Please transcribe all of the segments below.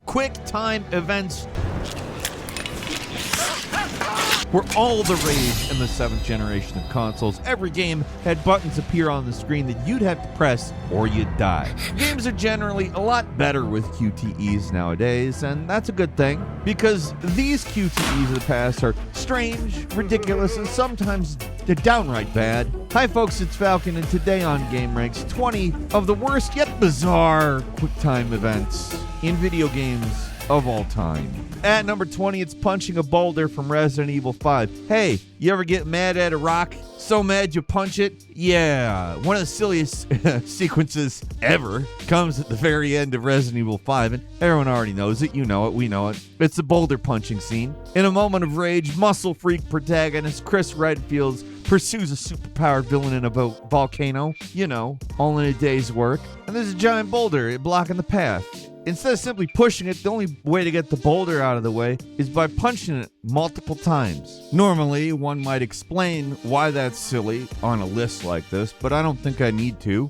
Quick time events were all the rage in the 7th generation of consoles. Every game had buttons appear on the screen that you'd have to press or you'd die. Games are generally a lot better with QTEs nowadays, and that's a good thing, because these QTEs of the past are strange, ridiculous, and sometimes they're downright bad. Hi folks, it's Falcon, and today on gameranx, 20 of the worst yet bizarre QuickTime events in video games of all time. At number 20, it's punching a boulder from Resident Evil 5. Hey, you ever get mad at a rock? So mad you punch it? Yeah, one of the silliest sequences ever comes at the very end of Resident Evil 5, and everyone already knows it. You know it, we know it. It's the boulder punching scene. In a moment of rage, muscle freak protagonist Chris Redfield pursues a superpowered villain in a volcano. You know, all in a day's work. And there's a giant boulder blocking the path. Instead of simply pushing it, the only way to get the boulder out of the way is by punching it multiple times. Normally, one might explain why that's silly on a list like this, but I don't think I need to.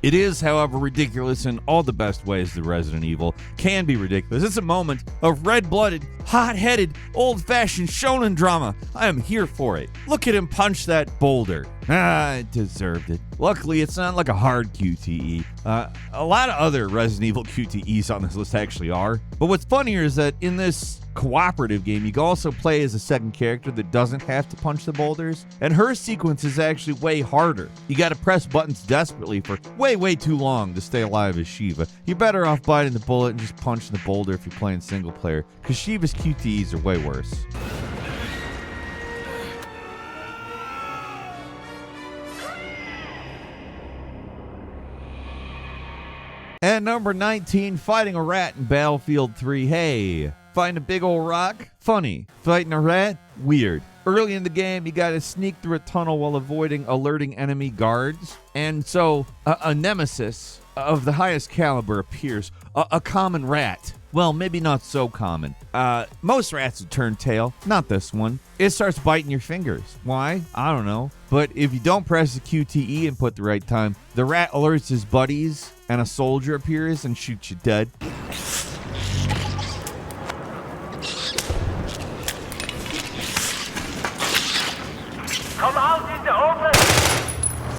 It is, however, ridiculous in all the best ways that Resident Evil can be ridiculous. It's a moment of red-blooded, hot-headed, old-fashioned shonen drama. I am here for it. Look at him punch that boulder. It deserved it. Luckily, it's not like a hard QTE. A lot of other Resident Evil QTEs on this list actually are. But what's funnier is that in this cooperative game, you can also play as a second character that doesn't have to punch the boulders, and her sequence is actually way harder. You gotta press buttons desperately for way too long to stay alive as Shiva. You're better off biting the bullet and just punching the boulder if you're playing single player, because Shiva's QTEs are way worse. At number 19, fighting a rat in Battlefield 3. Hey, fighting a big old rock? Funny. Fighting a rat? Weird. Early in the game, you gotta sneak through a tunnel while avoiding alerting enemy guards. And so, a nemesis of the highest caliber appears. A common rat. Well, maybe not so common. Most rats would turn tail. Not this one. It starts biting your fingers. Why? I don't know. But if you don't press the QTE and put the right time, the rat alerts his buddies, and a soldier appears and shoots you dead. Come out in the open!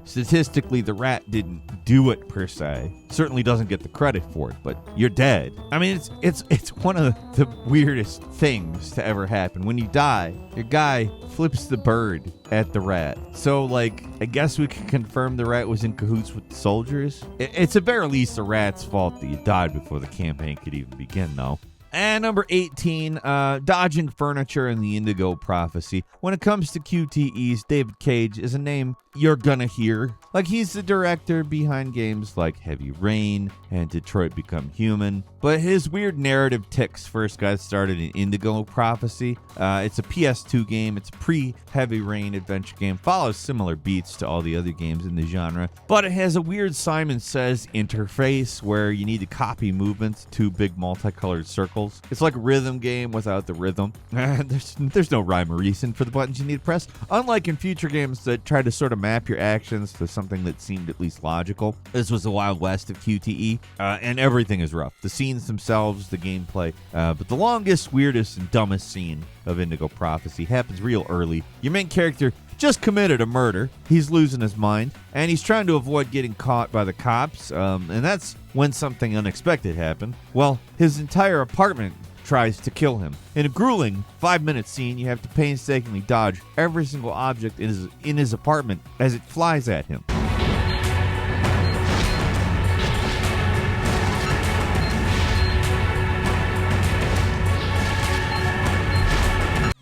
Statistically, the rat didn't do it per se. Certainly doesn't get the credit for it, but you're dead. I mean, it's one of the weirdest things to ever happen. When you die, your guy flips the bird at the rat. So, like, I guess we can confirm the rat was in cahoots with the soldiers. It's at very least the rat's fault that you died before the campaign could even begin, though. And number 18, dodging furniture in the Indigo Prophecy. When it comes to QTEs, David Cage is a name you're gonna hear. Like, he's the director behind games like Heavy Rain and Detroit Become Human. But his weird narrative tics first got started in Indigo Prophecy. It's a PS2 game. It's a pre-Heavy Rain adventure game. Follows similar beats to all the other games in the genre. But it has a weird Simon Says interface where you need to copy movements to big multicolored circles. It's like a rhythm game without the rhythm. There's no rhyme or reason for the buttons you need to press. Unlike in future games that try to sort of map your actions to something that seemed at least logical. This was the Wild West of QTE, and everything is rough. The scenes themselves, the gameplay, but the longest, weirdest, and dumbest scene of Indigo Prophecy happens real early. Your main character just committed a murder. He's losing his mind, and he's trying to avoid getting caught by the cops, and that's when something unexpected happened. Well, his entire apartment tries to kill him. In a grueling 5-minute scene, you have to painstakingly dodge every single object in his apartment as it flies at him.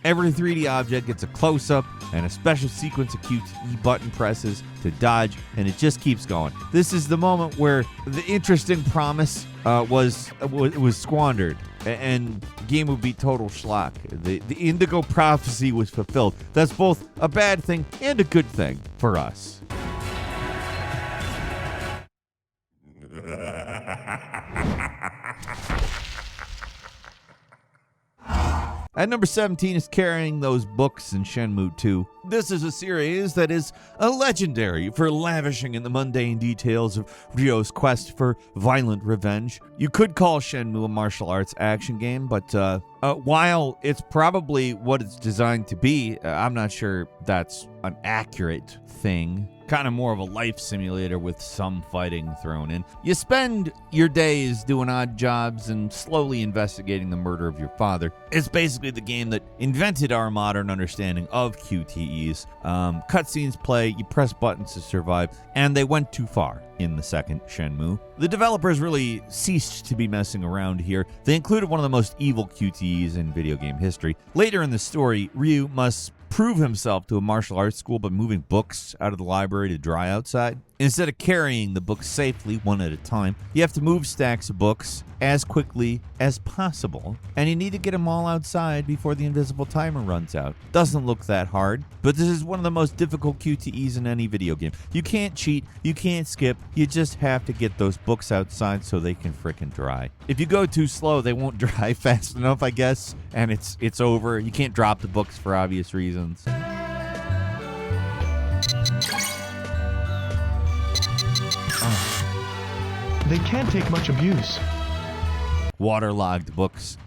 Every 3D object gets a close-up and a special sequence of QTE button presses to dodge, and it just keeps going. This is the moment where the interesting promise was squandered, and the game would be total schlock. The Indigo Prophecy was fulfilled. That's both a bad thing and a good thing for us. At number 17 is carrying those books in Shenmue 2. This is a series that is legendary for lavishing in the mundane details of Ryo's quest for violent revenge. You could call Shenmue a martial arts action game, but while it's probably what it's designed to be, I'm not sure that's an accurate thing. Kind of more of a life simulator with some fighting thrown in. You spend your days doing odd jobs and slowly investigating the murder of your father. It's basically the game that invented our modern understanding of QTEs. Cutscenes play, you press buttons to survive, and they went too far in the second Shenmue. The developers really ceased to be messing around here. They included one of the most evil QTEs in video game history. Later in the story, Ryu must prove himself to a martial arts school by moving books out of the library to dry outside. Instead of carrying the books safely one at a time, you have to move stacks of books as quickly as possible, and you need to get them all outside before the invisible timer runs out. Doesn't look that hard, but this is one of the most difficult QTEs in any video game. You can't cheat, you can't skip, you just have to get those books outside so they can frickin' dry. If you go too slow, they won't dry fast enough, I guess, and it's over. You can't drop the books for obvious reasons. They can't take much abuse. Waterlogged books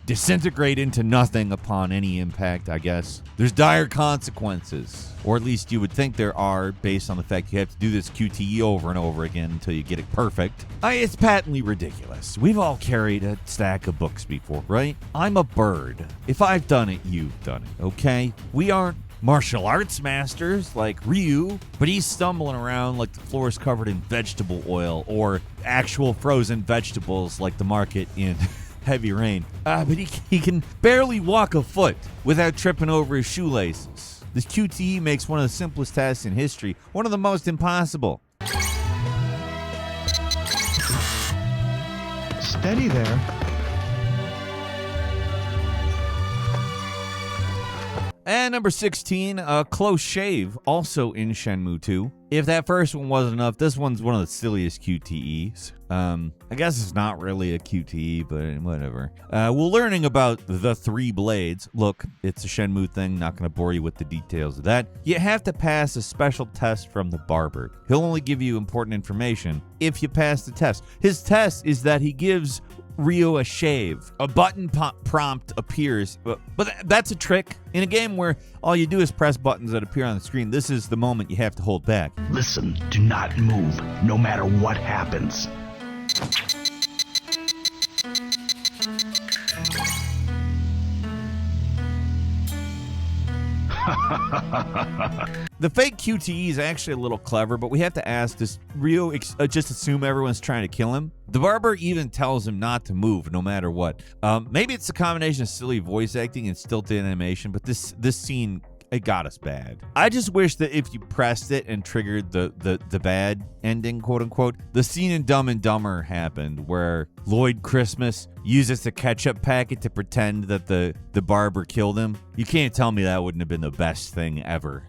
disintegrate into nothing upon any impact, I guess. There's dire consequences, or at least you would think there are, based on the fact you have to do this QTE over and over again until you get it perfect. It's patently ridiculous. We've all carried a stack of books before, right? I'm a bird. If I've done it, you've done it, okay? We aren't martial arts masters like Ryu, but he's stumbling around like the floor is covered in vegetable oil or actual frozen vegetables like the market in Heavy Rain. But he can barely walk a foot without tripping over his shoelaces. This QTE makes one of the simplest tasks in history one of the most impossible. Steady there. And number 16, Close Shave, also in Shenmue 2. If that first one wasn't enough, this one's one of the silliest QTEs. I guess it's not really a QTE, but whatever. We're learning about the 3 blades. Look, it's a Shenmue thing, not going to bore you with the details of that. You have to pass a special test from the barber. He'll only give you important information if you pass the test. His test is that he gives Ryo a shave. A button prompt appears, but that's a trick. In a game where all you do is press buttons that appear on the screen, this is the moment you have to hold back. Listen, do not move, no matter what happens. The fake QTE is actually a little clever, but we have to ask, does Ryo just assume everyone's trying to kill him? The barber even tells him not to move no matter what. Maybe it's a combination of silly voice acting and stilted animation, but this scene, it got us bad. I just wish that if you pressed it and triggered the bad ending, quote unquote, the scene in Dumb and Dumber happened where Lloyd Christmas uses the ketchup packet to pretend that the barber killed him. You can't tell me that wouldn't have been the best thing ever.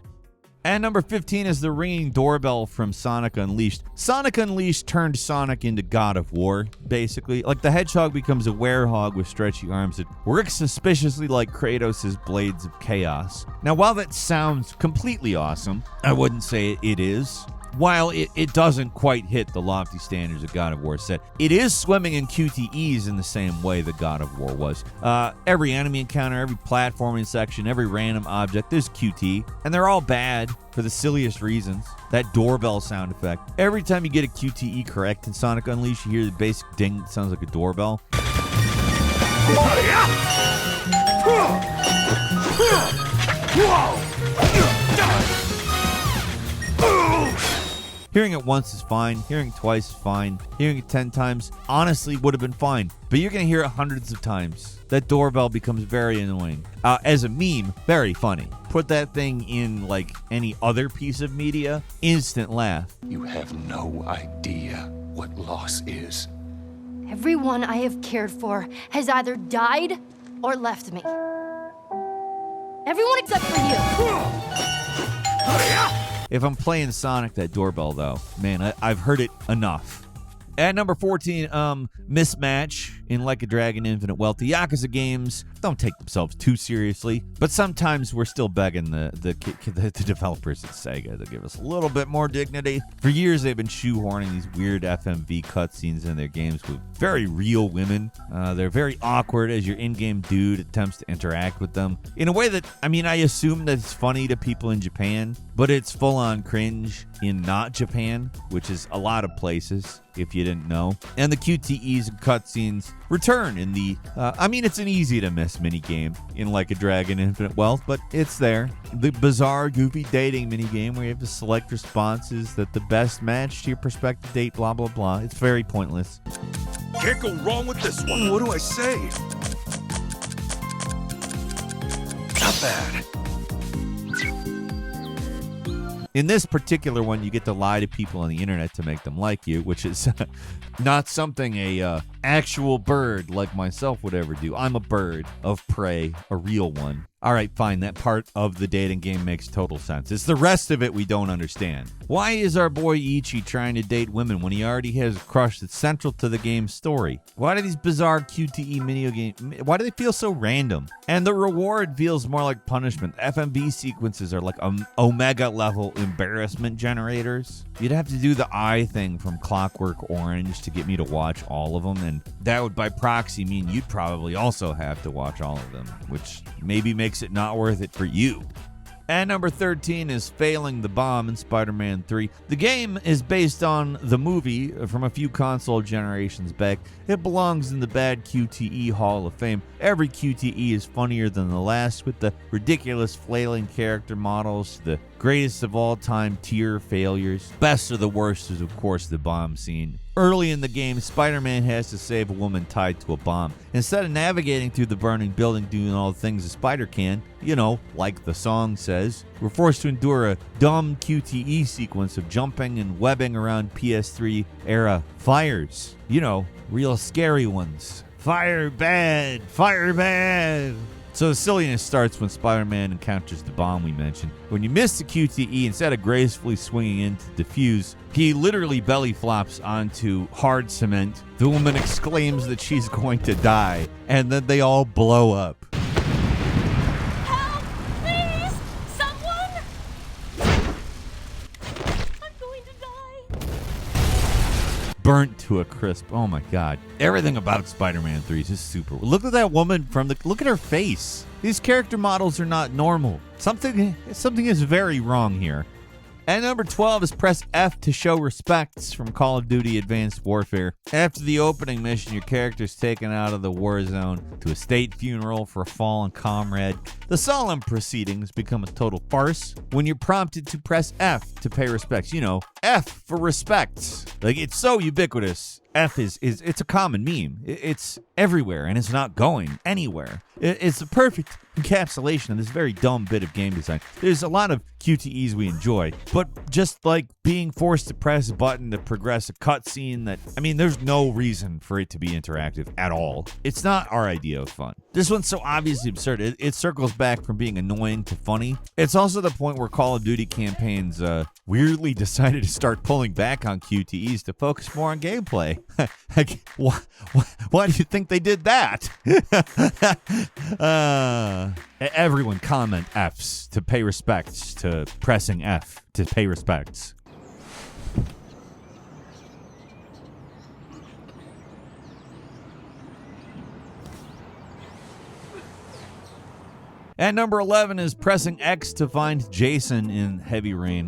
And number 15 is the ringing doorbell from Sonic Unleashed. Sonic Unleashed turned Sonic into God of War, basically. Like the hedgehog becomes a werehog with stretchy arms that works suspiciously like Kratos' Blades of Chaos. Now, while that sounds completely awesome, I wouldn't say it is. While it doesn't quite hit the lofty standards of God of War set, it is swimming in QTEs in the same way that God of War was. Every enemy encounter, every platforming section, every random object, there's QT, and they're all bad for the silliest reasons. That doorbell sound effect. Every time you get a QTE correct in Sonic Unleashed, you hear the basic ding that sounds like a doorbell. Hearing it once is fine. Hearing it twice is fine. Hearing it 10 times honestly would have been fine. But you're going to hear it hundreds of times. That doorbell becomes very annoying. As a meme, very funny. Put that thing in like any other piece of media, instant laugh. You have no idea what loss is. Everyone I have cared for has either died or left me. Everyone except for you. If I'm playing Sonic, that doorbell, though, man, I've heard it enough. At number 14, mismatch in Like a Dragon Infinite Wealth. The Yakuza games don't take themselves too seriously, but sometimes we're still begging the developers at Sega to give us a little bit more dignity. For years, they've been shoehorning these weird FMV cutscenes in their games with very real women. They're very awkward as your in-game dude attempts to interact with them in a way that, I mean, I assume that it's funny to people in Japan, but it's full-on cringe in not Japan, which is a lot of places, if you didn't know. And the QTEs and cutscenes return in the, it's an easy-to-miss minigame in Like a Dragon Infinite Wealth, but it's there. The bizarre, goofy dating minigame where you have to select responses that the best match to your prospective date, blah, blah, blah. It's very pointless. Can't go wrong with this one. What do I say? Not bad. In this particular one, you get to lie to people on the internet to make them like you, which is not something a actual bird like myself would ever do. I'm a bird of prey, a real one. All right, fine, that part of the dating game makes total sense. It's the rest of it we don't understand. Why is our boy Ichi trying to date women when he already has a crush that's central to the game's story? Why do these bizarre QTE mini games, why do they feel so random? And the reward feels more like punishment. FMV sequences are like Omega level embarrassment generators. You'd have to do the eye thing from Clockwork Orange to get me to watch all of them, and that would by proxy mean you'd probably also have to watch all of them, which maybe makes it not worth it for you. And number 13 is Failing the Bomb in Spider-Man 3. The game is based on the movie from a few console generations back. It belongs in the bad QTE Hall of Fame. Every QTE is funnier than the last, with the ridiculous flailing character models, the greatest of all time tier failures. Best of the worst is, of course, the bomb scene. Early in the game, Spider-Man has to save a woman tied to a bomb. Instead of navigating through the burning building doing all the things a spider can, like the song says, we're forced to endure a dumb QTE sequence of jumping and webbing around PS3 era fires. Real scary ones. Fire bad! Fire bad! So the silliness starts when Spider-Man encounters the bomb we mentioned. When you miss the QTE, instead of gracefully swinging in to defuse, he literally belly flops onto hard cement. The woman exclaims that she's going to die, and then they all blow up. Help! Please! Someone! I'm going to die. Burnt to a crisp. Oh my god. Everything about Spider-Man 3 is just super. Look at that woman look at her face. These character models are not normal. Something is very wrong here. And number 12 is press F to show respects from Call of Duty Advanced Warfare. After the opening mission, your character's taken out of the war zone to a state funeral for a fallen comrade. The solemn proceedings become a total farce when you're prompted to press F to pay respects. F for respects. It's so ubiquitous. F is it's a common meme. It's everywhere, and it's not going anywhere. It's the perfect encapsulation of this very dumb bit of game design. There's a lot of QTEs we enjoy, but just like being forced to press a button to progress a cutscene there's no reason for it to be interactive at all. It's not our idea of fun. This one's so obviously absurd. It circles back from being annoying to funny. It's also the point where Call of Duty campaigns weirdly decided to start pulling back on QTEs to focus more on gameplay. Why do you think they did that? Everyone comment Fs to pay respects to pressing F to pay respects. At number 11 is pressing X to find Jason in Heavy Rain.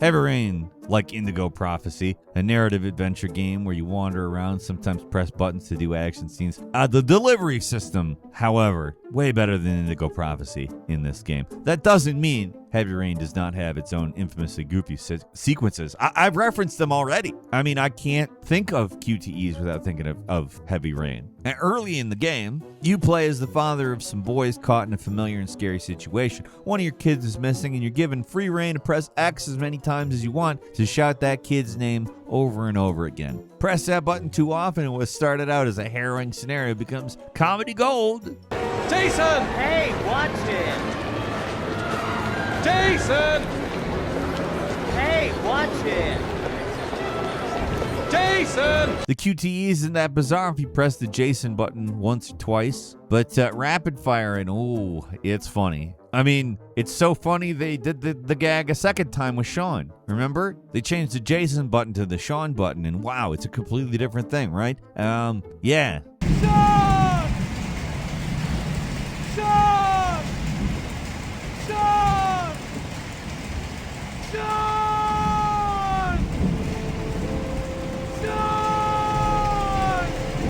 Heavy Rain, like Indigo Prophecy, a narrative adventure game where you wander around, sometimes press buttons to do action scenes. The delivery system, however, way better than Indigo Prophecy in this game. That doesn't mean Heavy Rain does not have its own infamously goofy sequences. I've referenced them already. I can't think of QTEs without thinking of Heavy Rain. And early in the game, you play as the father of some boys caught in a familiar and scary situation. One of your kids is missing, and you're given free reign to press X as many times as you want to shout that kid's name over and over again. Press that button too often, and what started out as a harrowing scenario becomes comedy gold. Jason! Hey, watch it! Jason! Hey, watch it! Jason! The QTEs isn't that bizarre if you press the Jason button once or twice, but rapid firing, ooh, it's funny. I mean, it's so funny they did the gag a second time with Sean. Remember? They changed the Jason button to the Sean button, and wow, it's a completely different thing, right? Yeah. Sean! Sean! Sean! Sean!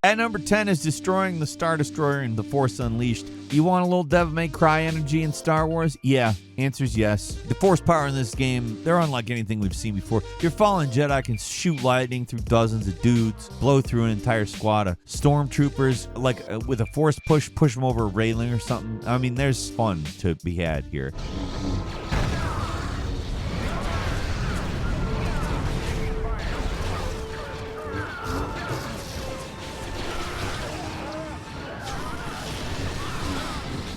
At number 10 is destroying the Star Destroyer in The Force Unleashed. You want a little Devil May Cry energy in Star Wars? Yeah, answer's yes. The Force power in this game, they're unlike anything we've seen before. Your fallen Jedi can shoot lightning through dozens of dudes, blow through an entire squad of stormtroopers, like with a force push them over a railing or something. I mean, there's fun to be had here.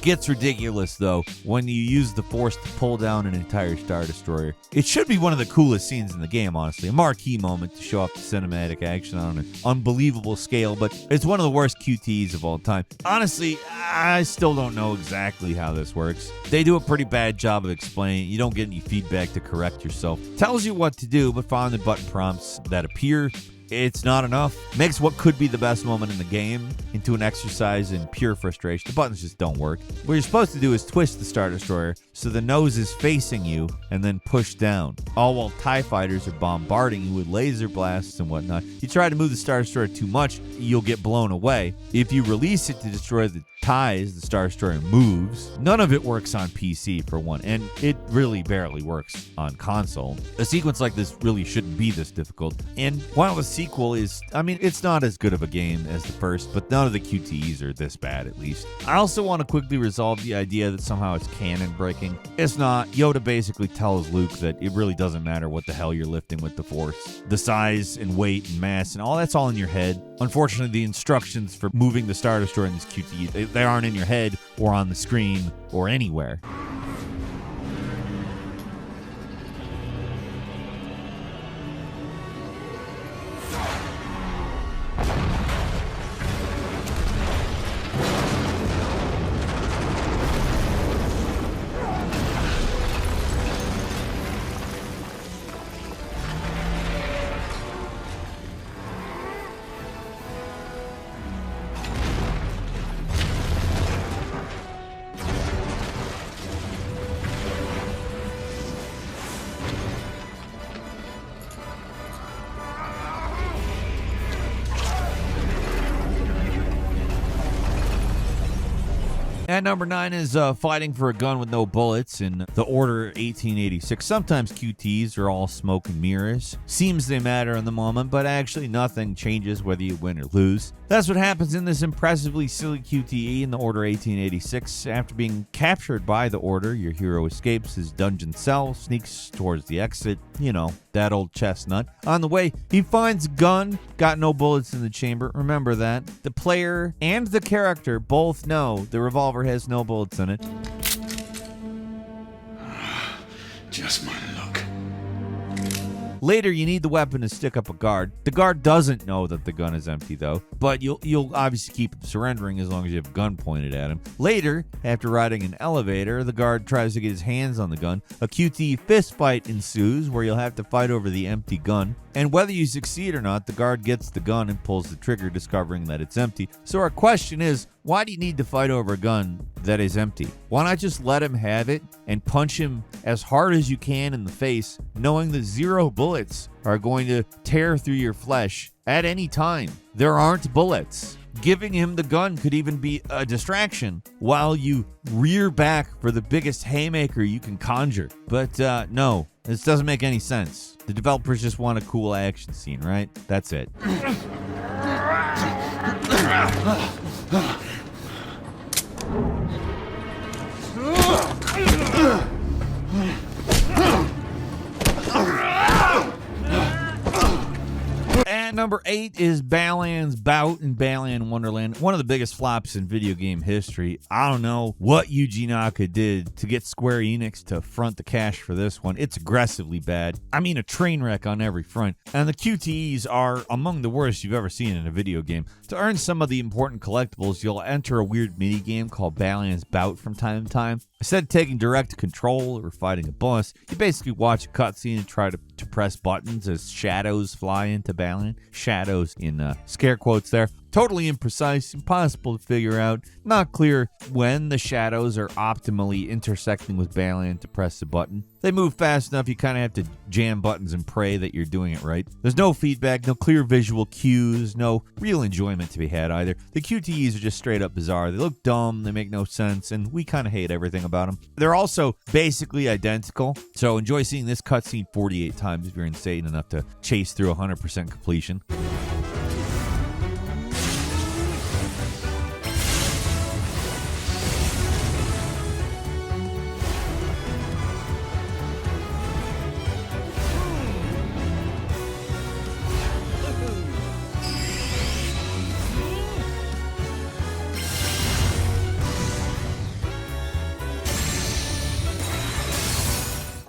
Gets ridiculous though when you use the Force to pull down an entire Star Destroyer. It should be one of the coolest scenes in the game, honestly. A marquee moment to show off the cinematic action on an unbelievable scale, but it's one of the worst QTEs of all time. Honestly, I still don't know exactly how this works. They do a pretty bad job of explaining. You don't get any feedback to correct yourself. Tells you what to do, but following the button prompts that appear, it's not enough. Makes what could be the best moment in the game into an exercise in pure frustration. The buttons just don't work. What you're supposed to do is twist the Star Destroyer so the nose is facing you and then push down, all while TIE fighters are bombarding you with laser blasts and whatnot. You try to move the Star Destroyer too much, you'll get blown away. If you release it to destroy the TIEs, the Star Destroyer moves. None of it works on PC for one, and it really barely works on console. A sequence like this really shouldn't be this difficult. And while the sequel is, I mean, it's not as good of a game as the first, but none of the QTEs are this bad at least. I also want to quickly resolve the idea that somehow it's canon breaking. It's not. Yoda basically tells Luke that it really doesn't matter what the hell you're lifting with the Force. The size and weight and mass and all that's all in your head. Unfortunately, the instructions for moving the Star Destroyer in this QTE, they aren't in your head or on the screen or anywhere. At number 9 is fighting for a gun with no bullets in the Order 1886. Sometimes QTs are all smoke and mirrors. Seems they matter in the moment, but actually nothing changes whether you win or lose. That's what happens in this impressively silly QTE in the Order 1886. After being captured by the Order, your hero escapes his dungeon cell, sneaks towards the exit. You know, that old chestnut. On the way, he finds a gun, got no bullets in the chamber. Remember that. The player and the character both know the revolver has no bullets in it. Just my luck. Later, you need the weapon to stick up a guard. The guard doesn't know that the gun is empty, though, but you'll obviously keep him surrendering as long as you have a gun pointed at him. Later, after riding an elevator, the guard tries to get his hands on the gun. A QT fist fight ensues where you'll have to fight over the empty gun. And whether you succeed or not, the guard gets the gun and pulls the trigger, discovering that it's empty. So our question is, why do you need to fight over a gun that is empty? Why not just let him have it and punch him as hard as you can in the face, knowing that 0 bullets are going to tear through your flesh at any time? There aren't bullets. Giving him the gun could even be a distraction while you rear back for the biggest haymaker you can conjure. But no, this doesn't make any sense. The developers just want a cool action scene, right? That's it. And number 8 is Balan's Bout in Balan Wonderland, one of the biggest flops in video game history. I don't know what Yuji Naka did to get Square Enix to front the cash for this one. It's aggressively bad. I mean, a train wreck on every front. And the QTEs are among the worst you've ever seen in a video game. To earn some of the important collectibles, you'll enter a weird mini game called Balan's Bout from time to time. Instead of taking direct control or fighting a boss, you basically watch a cutscene and try to press buttons as shadows fly into Balan. Shadows in scare quotes there. Totally imprecise, impossible to figure out. Not clear when the shadows are optimally intersecting with Balan to press the button. They move fast enough, you kind of have to jam buttons and pray that you're doing it right. There's no feedback, no clear visual cues, no real enjoyment to be had either. The QTEs are just straight up bizarre. They look dumb, they make no sense, and we kind of hate everything about them. They're also basically identical, so enjoy seeing this cutscene 48 times if you're insane enough to chase through 100% completion.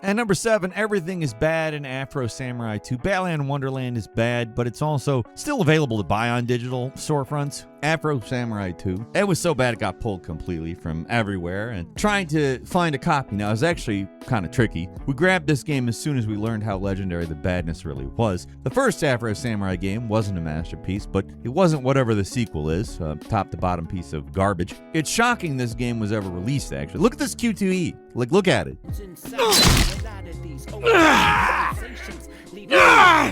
And number 7, everything is bad in Afro Samurai 2. Balan Wonderland is bad, but it's also still available to buy on digital storefronts. Afro Samurai 2. It was so bad it got pulled completely from everywhere, and trying to find a copy now is actually kind of tricky. We grabbed this game as soon as we learned how legendary the badness really was. The first Afro Samurai game wasn't a masterpiece, but it wasn't whatever the sequel is, top to bottom piece of garbage. It's shocking this game was ever released, actually. Look at this Q2E. Look at it.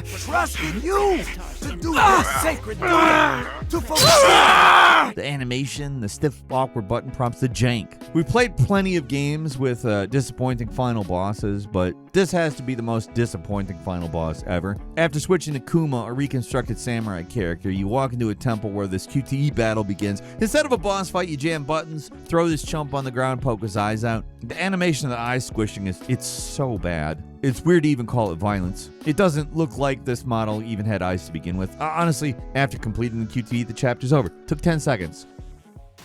Trusted you to do this sacred duty to fulfill. The animation, the stiff, awkward button prompts, the jank. We've played plenty of games with disappointing final bosses, but this has to be the most disappointing final boss ever. After switching to Kuma, a reconstructed samurai character, you walk into a temple where this QTE battle begins. Instead of a boss fight, you jam buttons, throw this chump on the ground, poke his eyes out. The animation of the eye squishing it's so bad. It's weird to even call it violence. It doesn't look like this model even had eyes to begin with. Honestly, after completing the QTE, the chapter's over. Took 10 seconds.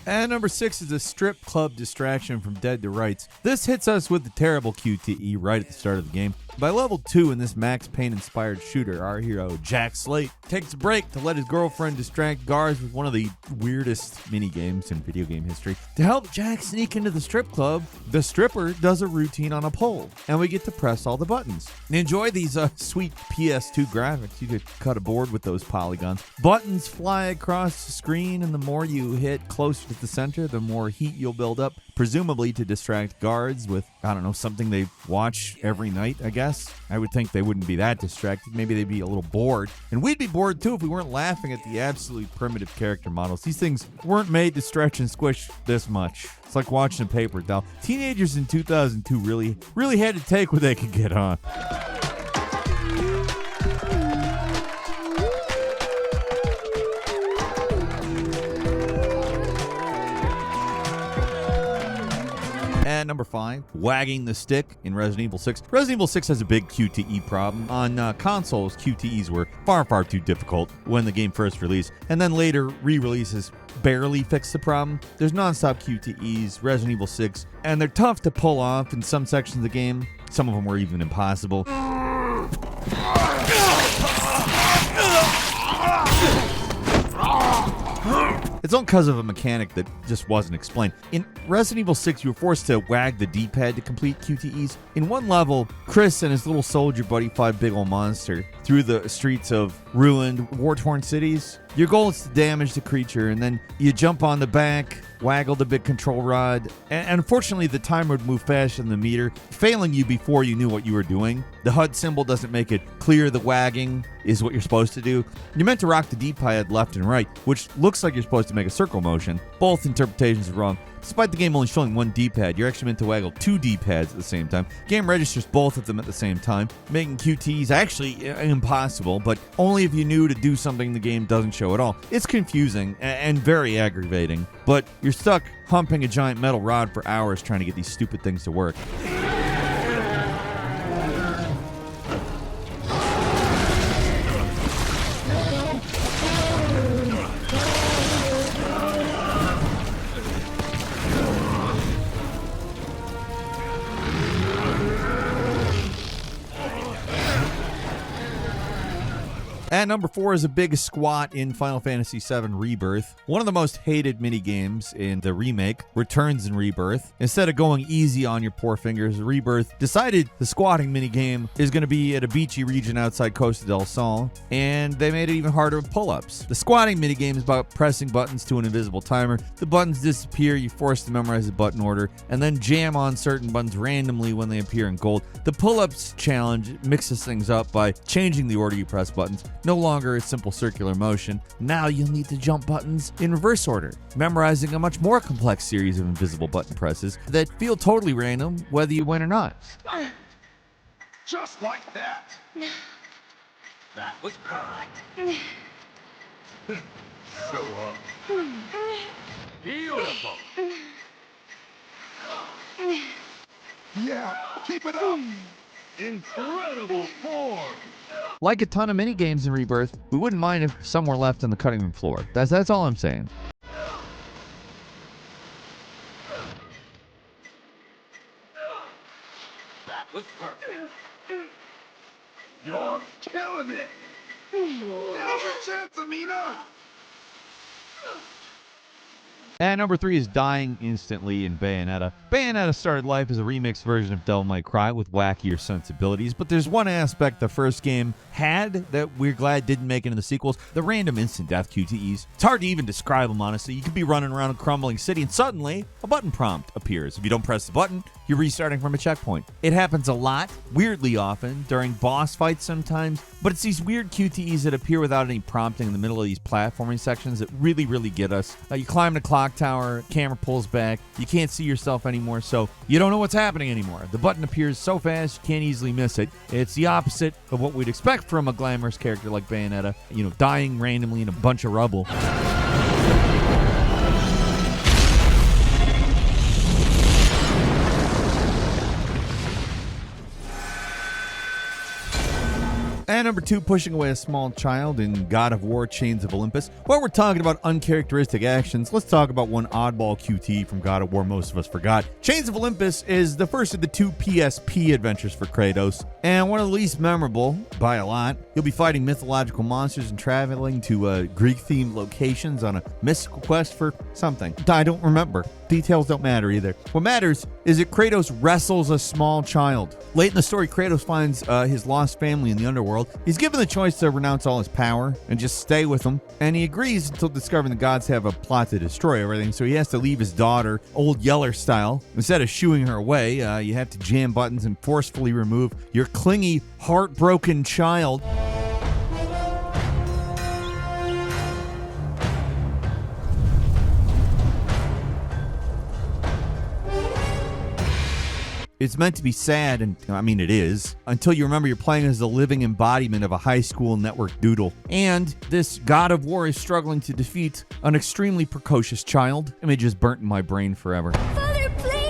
And number 6 is a strip club distraction from Dead to Rights. This hits us with the terrible QTE right at the start of the game. By level 2 in this Max Payne-inspired shooter, our hero, Jack Slate, takes a break to let his girlfriend distract guards with one of the weirdest minigames in video game history. To help Jack sneak into the strip club, the stripper does a routine on a pole, and we get to press all the buttons. Enjoy these sweet PS2 graphics. You could cut a board with those polygons. Buttons fly across the screen, and the more you hit closer to the center, the more heat you'll build up, presumably to distract guards with, I don't know, something they watch every night, I guess. I would think they wouldn't be that distracted. Maybe they'd be a little bored. And we'd be bored too if we weren't laughing at the absolutely primitive character models. These things weren't made to stretch and squish this much. It's like watching a paper doll. Teenagers in 2002 really had to take what they could get on. And number 5, wagging the stick in Resident Evil 6. Resident Evil 6 has a big QTE problem. On consoles, QTEs were far too difficult when the game first released, and then later re-releases barely fixed the problem. There's non-stop QTEs, Resident Evil 6, and they're tough to pull off in some sections of the game. Some of them were even impossible. It's all because of a mechanic that just wasn't explained. In Resident Evil 6, you were forced to wag the D-pad to complete QTEs. In one level, Chris and his little soldier buddy fight a big old monster through the streets of ruined, war-torn cities. Your goal is to damage the creature, and then you jump on the back, waggle the big control rod, and unfortunately the timer would move faster than the meter, failing you before you knew what you were doing. The HUD symbol doesn't make it clear the wagging is what you're supposed to do. You're meant to rock the D-pad left and right, which looks like you're supposed to make a circle motion. Both interpretations are wrong. Despite the game only showing one D-pad, you're actually meant to waggle 2 D-pads at the same time. Game registers both of them at the same time, making QTEs actually impossible, but only if you knew to do something the game doesn't show at all. It's confusing and very aggravating, but you're stuck humping a giant metal rod for hours trying to get these stupid things to work. At number 4 is a big squat in Final Fantasy VII Rebirth. One of the most hated minigames in the remake returns in Rebirth. Instead of going easy on your poor fingers, Rebirth decided the squatting minigame is going to be at a beachy region outside Costa del Sol, and they made it even harder with pull-ups. The squatting minigame is about pressing buttons to an invisible timer. The buttons disappear, you force to memorize the button order, and then jam on certain buttons randomly when they appear in gold. The pull-ups challenge mixes things up by changing the order you press buttons. No longer a simple circular motion. Now you'll need to jump buttons in reverse order, memorizing a much more complex series of invisible button presses that feel totally random whether you win or not. Just like that. That was perfect. Show up. Beautiful. Yeah, keep it up. Incredible form. Like a ton of minigames in Rebirth, we wouldn't mind if some were left on the cutting room floor. That's all I'm saying. That was perfect. You're killing it. Now's your chance, Amina. And number 3 is dying instantly in Bayonetta. Bayonetta started life as a remixed version of Devil May Cry with wackier sensibilities, but there's one aspect the first game had that we're glad didn't make it into the sequels: the random instant death QTEs. It's hard to even describe them, honestly. You could be running around a crumbling city and suddenly a button prompt appears. If you don't press the button, you're restarting from a checkpoint. It happens a lot, weirdly often, during boss fights sometimes, but it's these weird QTEs that appear without any prompting in the middle of these platforming sections that really get us. You climb the clock tower, camera pulls back, you can't see yourself anymore, so you don't know what's happening anymore. The button appears so fast you can't easily miss it. It's the opposite of what we'd expect from a glamorous character like Bayonetta, dying randomly in a bunch of rubble. And number 2, pushing away a small child in God of War Chains of Olympus. While we're talking about uncharacteristic actions, let's talk about one oddball QT from God of War most of us forgot. Chains of Olympus is the first of the 2 PSP adventures for Kratos, and one of the least memorable by a lot. You'll be fighting mythological monsters and traveling to Greek-themed locations on a mystical quest for something. I don't remember. Details don't matter either. What matters is that Kratos wrestles a small child. Late in the story, Kratos finds his lost family in the underworld. He's given the choice to renounce all his power and just stay with them, and he agrees until discovering the gods have a plot to destroy everything, so he has to leave his daughter, Old Yeller style. Instead of shooing her away, you have to jam buttons and forcefully remove your clingy, heartbroken child. It's meant to be sad, and I mean it is, until you remember you're playing as the living embodiment of a high school network doodle. And this God of War is struggling to defeat an extremely precocious child. Image is burnt in my brain forever. Father, please!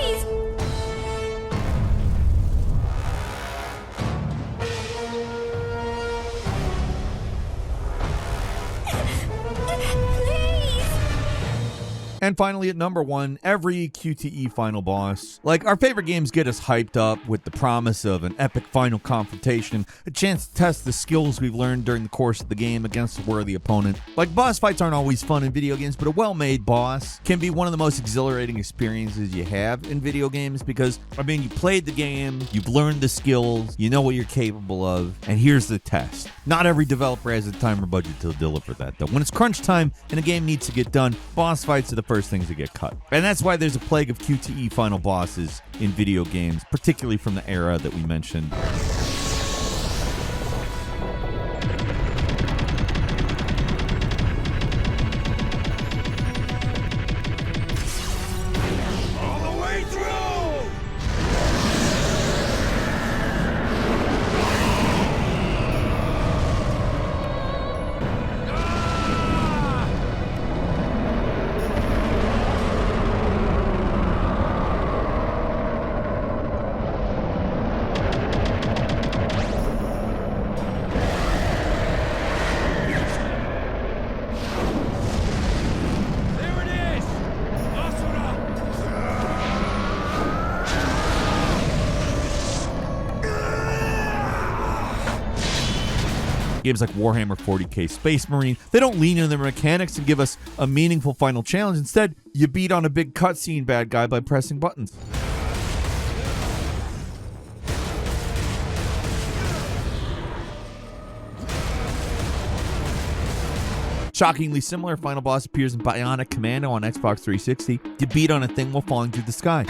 And finally, at number 1, every QTE final boss. Like, our favorite games get us hyped up with the promise of an epic final confrontation, a chance to test the skills we've learned during the course of the game against a worthy opponent. Like, boss fights aren't always fun in video games, but a well-made boss can be one of the most exhilarating experiences you have in video games because, you played the game, you've learned the skills, you know what you're capable of, and here's the test. Not every developer has the time or budget to deliver that, though. When it's crunch time and a game needs to get done, boss fights are the first things to get cut. And that's why there's a plague of QTE final bosses in video games, particularly from the era that we mentioned. All the way through! Games like Warhammer 40k Space Marine, they don't lean into their mechanics and give us a meaningful final challenge. Instead, you beat on a big cutscene bad guy by pressing buttons. Shockingly similar, final boss appears in Bionic Commando on Xbox 360. You beat on a thing while falling through the sky.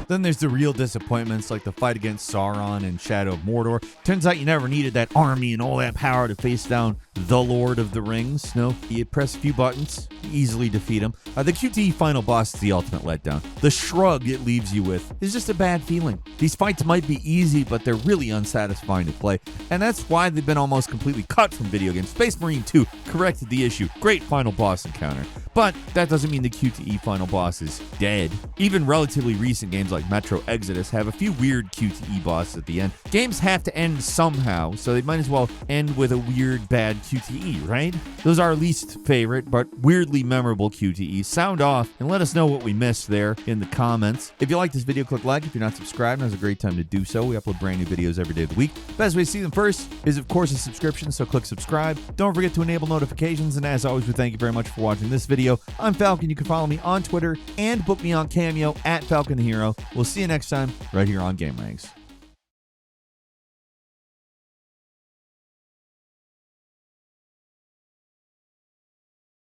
Then there's the real disappointments like the fight against Sauron and Shadow of Mordor. Turns out you never needed that army and all that power to face down the Lord of the Rings. No, you press a few buttons, easily defeat him. The QTE final boss is the ultimate letdown. The shrug it leaves you with is just a bad feeling. These fights might be easy, but they're really unsatisfying to play, and that's why they've been almost completely cut from video games. Space Marine 2 corrected the issue. Great final boss encounter. But that doesn't mean the QTE final boss is dead. Even relatively recent games like Metro Exodus have a few weird QTE bosses at the end. Games have to end somehow, so they might as well end with a weird, bad QTE, right? Those are our least favorite, but weirdly memorable QTEs. Sound off and let us know what we missed there in the comments. If you like this video, click like. If you're not subscribed, now's a great time to do so. We upload brand new videos every day of the week. Best way to see them first is, of course, a subscription, so click subscribe. Don't forget to enable notifications, and as always, we thank you very much for watching this video. I'm Falcon. You can follow me on Twitter and book me on Cameo at Falcon the Hero. We'll see you next time right here on GameRanx.